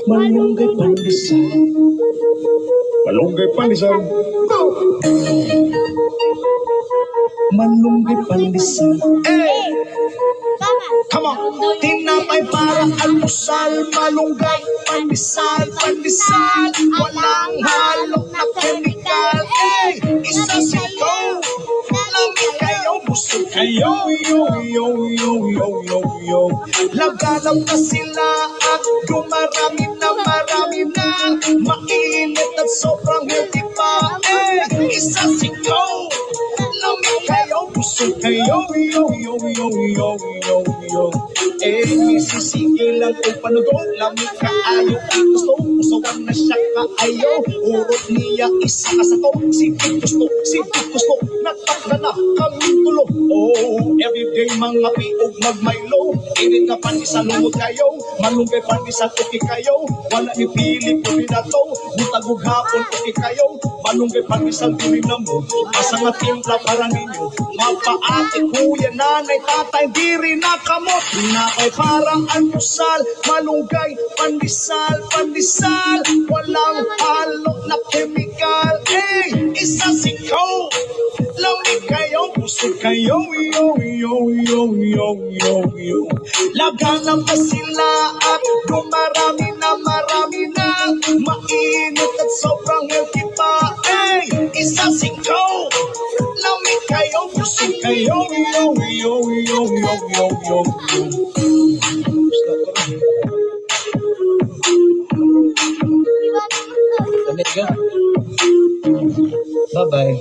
Malunggay pandesal. Malunggay pandesal. Malunggay pandesal. Hey! Come on! Tinapay para almusal. Malunggay pandesal. Pandesal. Walang halong na chemical. Hey! Isa sitaw. Lamig kayo. Busog kayo. Yo, yo, yo, yo, yo, yo. Laganap na sila at dumarami na marami na. Mainit at sobrang healthy pa. Eh, isa sikaw. Lamig kayo, busog kayo. Yo, yo, yo, yo, yo, yo. Eh, misisigil lang kung panudol. Lamig ka ayaw ang gusto. Usawan na siya ka ayaw. Urot niya isa ka sa to. Sige gusto. Natakda na kami tulo. Oh, everyday mga piog magmaylo. Init na pandesal lumot kayo. Malunggay pandesal okay kayo. Wala ipili ko rin na to. Butagog hapon okay kayo. Malunggay pandesal dili na mo. Asa nga timpla para ninyo. Mapaate kuya nanay tatay diri na kamot. Tinapay parang almusal. Malunggay pandesal. Walang halong na chemical. Eh, isa sikaw. Lamig kayo, busog kayo, yo, yo, yo, yo, yo, yo. Laganap pa sila at dumarami na marami na. Mainit at sobrang healthy pa. Eh, isa sikaw. Lamig kayo, busog kayo, yo, yo, yo, yo, yo, yo. Damit ka. Bye-bye.